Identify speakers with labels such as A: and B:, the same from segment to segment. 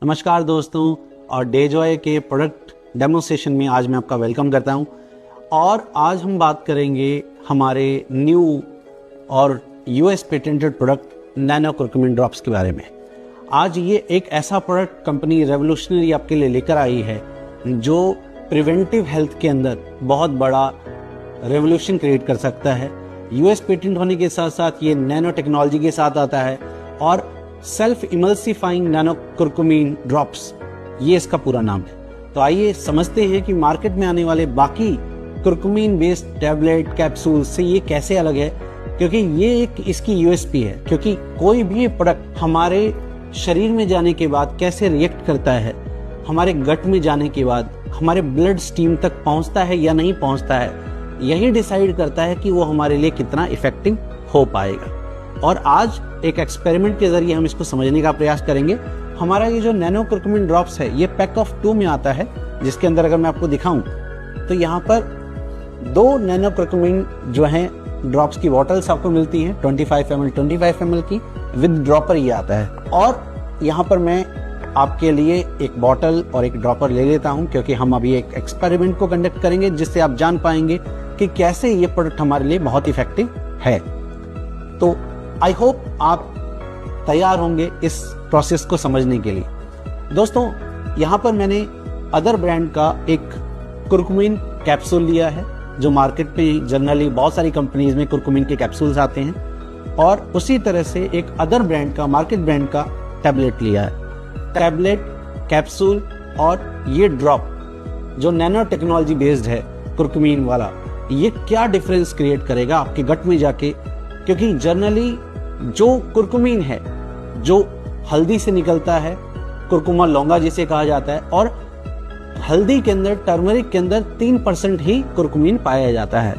A: नमस्कार दोस्तों, और डेजॉय के प्रोडक्ट डेमोन्स्ट्रेशन में आज मैं आपका वेलकम करता हूं। और आज हम बात करेंगे हमारे न्यू और US patented product nano curcumin drops के बारे में। आज ये एक ऐसा प्रोडक्ट कंपनी रेवोल्यूशनरी आपके लिए लेकर आई है जो प्रिवेंटिव हेल्थ के अंदर बहुत बड़ा रेवोल्यूशन क्रिएट कर सकता है। यूएस पेटेंट होने के साथ साथ ये नैनो टेक्नोलॉजी के साथ आता है और self emulsifying nano curcumin drops, ये इसका पूरा नाम है। तो आइए समझते हैं कि मार्केट में आने वाले बाकी कुरकुमिन बेस्ड टैबलेट कैप्सूल से ये कैसे अलग है, क्योंकि ये एक इसकी यूएसपी है। क्योंकि कोई भी प्रोडक्ट हमारे शरीर में जाने के बाद कैसे रिएक्ट करता है, हमारे गट में जाने के बाद हमारे ब्लड स्ट्रीम तक पहुंचता है या नहीं पहुंचता है, यही डिसाइड करता है कि वो हमारे लिए कितना इफेक्टिव हो पाएगा। और आज एक एक्सपेरिमेंट के जरिए हम इसको समझने का प्रयास करेंगे। हमारा ये जो नैनो कुरकुमिन ड्रॉप्स है ये पैक ऑफ 2 में आता है, जिसके अंदर अगर मैं आपको दिखाऊं तो यहाँ पर 2 नैनो कुरकुमिन जो हैं ड्रॉप्स की बॉटल्स आपको मिलती हैं, 25 ml की विद ड्रॉपर ये आता है। और यहाँ पर मैं आपके लिए एक बॉटल और एक ड्रॉपर ले लेता हूँ, क्योंकि हम अभी एक एक्सपेरिमेंट को कंडक्ट करेंगे जिससे आप जान पाएंगे कि कैसे ये प्रोडक्ट हमारे लिए बहुत इफेक्टिव है। तो आई होप आप तैयार होंगे इस प्रोसेस को समझने के लिए। दोस्तों, यहाँ पर मैंने अदर ब्रांड का एक कुरकुमिन कैप्सूल लिया है, जो मार्केट में जनरली बहुत सारी कंपनीज में कुरकुमिन के कैप्सूल्स आते हैं, और उसी तरह से एक अदर ब्रांड का मार्केट ब्रांड का टैबलेट लिया है। टैबलेट, कैप्सूल और ये ड्रॉप जो नैनो टेक्नोलॉजी बेस्ड है कुरकुमिन वाला, ये क्या डिफरेंस क्रिएट करेगा आपके गट में जाके। क्योंकि जनरली जो कुरकुमिन है जो हल्दी से निकलता है, कुरकुमा लौंगा जिसे कहा जाता है, और हल्दी के अंदर, टर्मरिक के अंदर 3% ही कुरकुमिन पाया जाता है।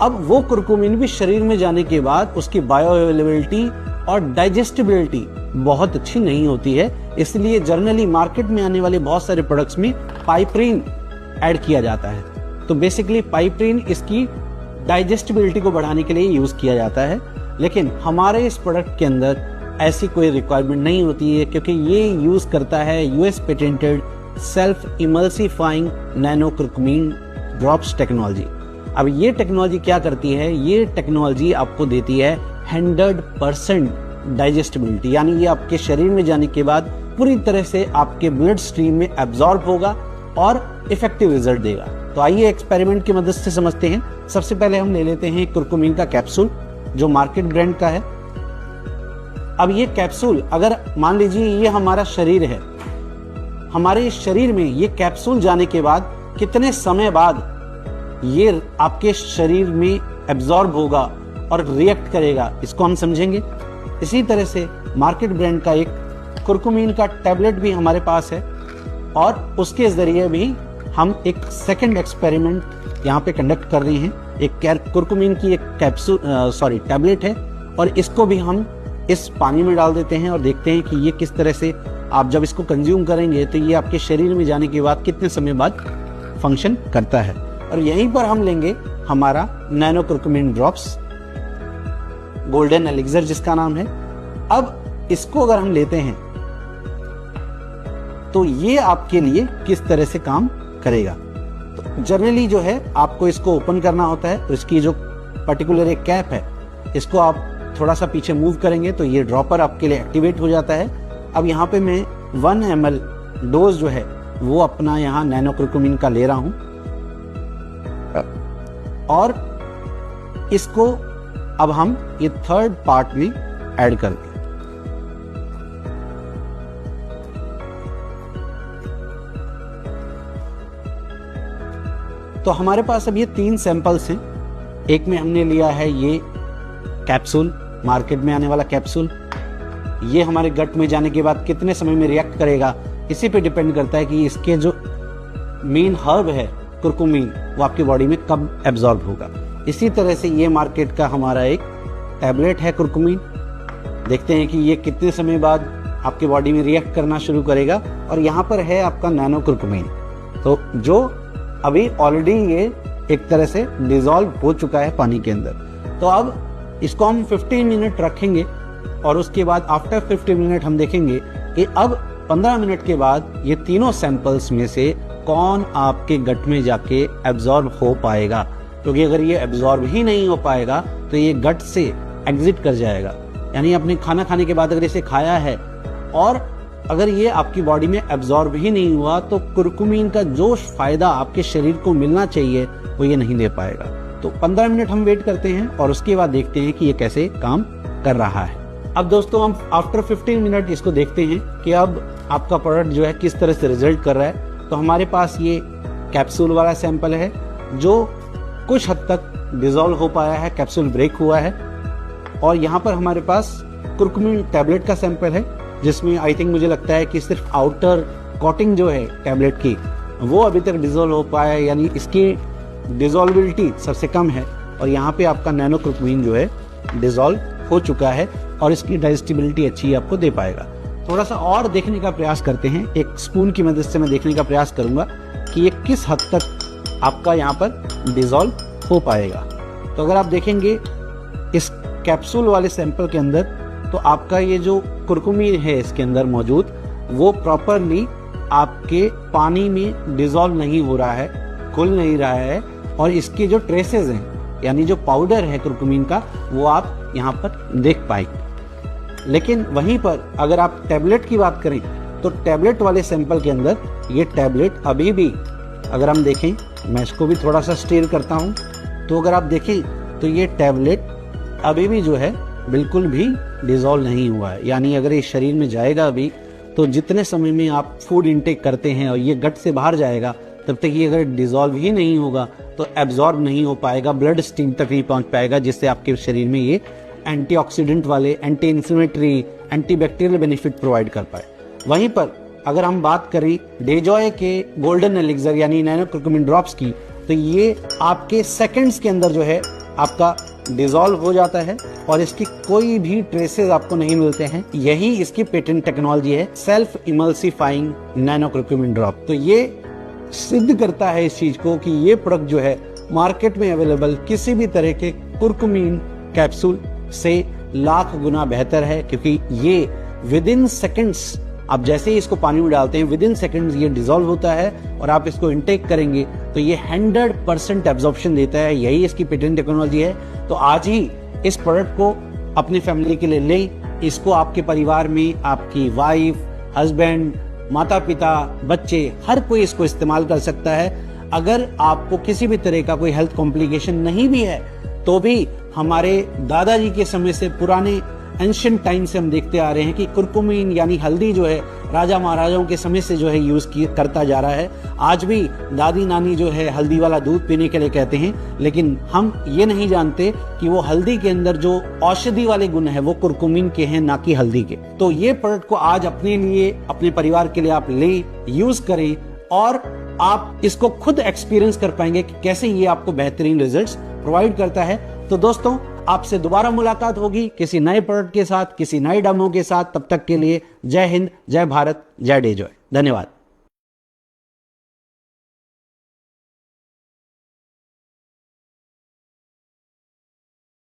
A: अब वो कुरकुमिन भी शरीर में जाने के बाद उसकी बायो अवेलेबिलिटी और डाइजेस्टिबिलिटी बहुत अच्छी नहीं होती है। इसलिए जनरली मार्केट में आने वाले बहुत सारे प्रोडक्ट्स में पाइपरीन ऐड किया जाता है। तो बेसिकली पाइपरीन इसकी डाइजेस्टिबिलिटी को बढ़ाने के लिए यूज किया जाता है, लेकिन हमारे इस प्रोडक्ट के अंदर ऐसी कोई रिक्वायरमेंट नहीं होती है, क्योंकि ये यूज करता है US patented self emulsifying nano curcumin drops technology. अब ये टेक्नोलॉजी क्या करती है, ये टेक्नोलॉजी आपको देती है 100% डाइजेस्टिबिलिटी, यानी ये आपके शरीर में जाने के बाद पूरी तरह से आपके ब्लड स्ट्रीम में एब्जॉर्ब होगा और इफेक्टिव रिजल्ट देगा। तो आइए एक्सपेरिमेंट की मदद से समझते हैं। सबसे पहले हम ले लेते हैं कुरकुमिन का कैप्सूल जो मार्केट ब्रांड का है। अब ये कैप्सूल, अगर मान लीजिए ये हमारा शरीर है, हमारे शरीर में ये कैप्सूल जाने के बाद कितने समय बाद ये आपके शरीर में एब्जॉर्ब होगा और रिएक्ट करेगा, इसको हम समझेंगे। इसी तरह से मार्केट ब्रांड का एक कुरकुमिन का टैबलेट भी हमारे पास है, और उसके जरिए भी हम एक सेकंड एक्सपेरिमेंट यहाँ पे कंडक्ट कर रहे हैं। एक कुरकुमिन की एक टैबलेट है, और इसको भी हम इस पानी में डाल देते हैं और देखते हैं कि ये किस तरह से आप जब इसको कंज्यूम करेंगे तो ये आपके शरीर में जाने के बाद कितने समय बाद फंक्शन करता है। और यहीं पर हम लेंगे हमारा nano curcumin drops, golden elixir जिसका नाम है। अब इसको अगर हम लेते हैं तो ये आपके लिए किस तरह से काम करेगा। तो जनरली जो है आपको इसको ओपन करना होता है, और इसकी जो पर्टिकुलर एक कैप है इसको आप थोड़ा सा पीछे मूव करेंगे तो ये ड्रॉपर आपके लिए एक्टिवेट हो जाता है। अब यहाँ पे मैं 1 ml डोज जो है वो अपना यहाँ नैनो कुरकुमिन का ले रहा हूं, और इसको अब हम ये थर्ड पार्ट में ऐड करेंगे। तो हमारे पास अब ये 3 सैंपल्स हैं। एक में हमने लिया है ये कैप्सूल, मार्केट में आने वाला कैप्सूल। ये हमारे गट में जाने के बाद कितने समय में रिएक्ट करेगा, इसी पे डिपेंड करता है कि इसके जो मेन हर्ब है कुरकुमिन वो आपकी बॉडी में कब एब्जॉर्ब होगा। इसी तरह से ये मार्केट का हमारा एक टैबलेट है कुरकुमिन। देखते हैं कि ये कितने समय बाद आपके बॉडी में रिएक्ट करना शुरू करेगा। और यहाँ पर है आपका नैनो कुरकुमिन, तो जो अभी ऑलरेडी ये एक तरह से डिसॉल्व हो चुका है पानी के अंदर। तो अब इसको हम 15 मिनट रखेंगे, और उसके बाद आफ्टर 15 मिनट हम देखेंगे कि अब 15 मिनट के बाद ये तीनों सैंपल्स में से कौन आपके गट में जाके एब्जॉर्ब हो पाएगा, क्योंकि अगर ये एब्जॉर्ब ही नहीं हो पाएगा तो ये गट से एग्जिट कर जाएगा। यानी आपने खाना खाने के बाद अगर इसे खाया है और अगर ये आपकी बॉडी में एब्जॉर्ब ही नहीं हुआ तो कुरकुमीन का जो फायदा आपके शरीर को मिलना चाहिए वो ये नहीं दे पाएगा। तो 15 मिनट हम वेट करते हैं और उसके बाद देखते हैं कि ये कैसे काम कर रहा है। अब दोस्तों हम आफ्टर 15 मिनट इसको देखते हैं कि अब आपका प्रोडक्ट जो है किस तरह से रिजल्ट कर रहा है। तो हमारे पास ये कैप्सूल वाला सैंपल है जो कुछ हद तक डिसॉल्व हो पाया है, कैप्सूल ब्रेक हुआ है। और यहाँ पर हमारे पास कुरकुमीन टैबलेट का सैंपल है जिसमें आई थिंक मुझे लगता है कि सिर्फ आउटर कोटिंग जो है टैबलेट की वो अभी तक डिसॉल्व हो पाया है, यानी इसकी डिसॉल्बिलिटी सबसे कम है। और यहाँ पे आपका नैनो कुरकुमीन जो है डिसॉल्व हो चुका है और इसकी डाइजेस्टिबिलिटी अच्छी आपको दे पाएगा। थोड़ा सा और देखने का प्रयास करते हैं, एक स्पून की मदद से मैं देखने का प्रयास करूंगा कि ये किस हद तक आपका यहाँ पर डिसॉल्व हो पाएगा। तो अगर आप देखेंगे इस कैप्सूल वाले सैंपल के अंदर तो आपका ये जो कुरकुमीन है इसके अंदर मौजूद वो प्रॉपरली आपके पानी में डिसॉल्व नहीं हो रहा है, खुल नहीं रहा है और इसके जो ट्रेसेस हैं यानी जो पाउडर है कुरकुमीन का वो आप यहाँ पर देख पाएंगे। लेकिन वहीं पर अगर आप टैबलेट की बात करें तो टैबलेट वाले सैंपल के अंदर ये टैबलेट अभी भी, अगर हम देखें, मैं इसको भी थोड़ा सा स्टीर करता हूँ, तो अगर आप देखें तो ये टैबलेट अभी भी जो है बिल्कुल भी डिसॉल्व नहीं हुआ है। यानी अगर ये शरीर में जाएगा अभी तो जितने समय में आप फूड इंटेक करते हैं और ये गट से बाहर जाएगा तब तक ये अगर डिसॉल्व ही नहीं होगा तो एब्जॉर्ब नहीं हो पाएगा, ब्लड स्ट्रीम तक नहीं पहुंच पाएगा, जिससे आपके शरीर में ये एंटीऑक्सीडेंट वाले, anti inflammatory, antibacterial benefit provide कर पाए। वहीं पर अगर हम बात करें डेजॉय के गोल्डन एलिक्सर यानी नैनो कुरकुमीन ड्रॉप्स की तो ये आपके सेकंड्स के अंदर जो है आपका डिसॉल्व हो जाता है और इसकी कोई भी ट्रेसेस आपको नहीं मिलते हैं। यही इसकी पेटेंट टेक्नोलॉजी है, सेल्फ इमल्सिफाइंग नैनो कुरकुमीन ड्रॉप। तो ये सिद्ध करता है इस चीज को कि ये प्रोडक्ट जो है मार्केट में अवेलेबल किसी भी तरह के कुरकुमीन कैप्सूल से लाख गुना बेहतर है, क्योंकि ये विद इन सेकेंड्स, आप जैसे ही इसको पानी में डालते हैं विद इन सेकेंड्स ये डिसॉल्व होता है और आप इसको इनटेक करेंगे तो ये 100% एब्जॉर्प्शन देता है। यही इसकी पेटेंट टेक्नोलॉजी है। तो आज ही इस प्रोडक्ट को अपनी फैमिली के लिए लें। इसको आपके परिवार में आपकी वाइफ, हस्बैंड, माता पिता, बच्चे, हर कोई इसको इस्तेमाल कर सकता है। अगर आपको किसी भी तरह का कोई हेल्थ कॉम्प्लिकेशन नहीं भी है तो भी हमारे दादाजी के समय से, पुराने एंशिएंट टाइम से हम देखते आ रहे हैं कि कुरकुमीन यानी हल्दी जो है राजा महाराजाओं के समय से जो है यूज करता जा रहा है। आज भी दादी नानी जो है हल्दी वाला दूध पीने के लिए कहते हैं, लेकिन हम ये नहीं जानते कि वो हल्दी के अंदर जो औषधि वाले गुण है वो कुरकुमीन के हैं, ना कि हल्दी के। तो ये प्रोडक्ट को आज अपने लिए, अपने परिवार के लिए आप लें, यूज करें और आप इसको खुद एक्सपीरियंस कर पाएंगे कि कैसे ये आपको बेहतरीन रिजल्ट्स प्रोवाइड करता है। तो दोस्तों, आपसे दोबारा मुलाकात होगी किसी नए प्रोडक्ट के साथ, किसी नए डेमो के साथ। तब तक के लिए जय हिंद, जय भारत, जय डेजॉय। धन्यवाद।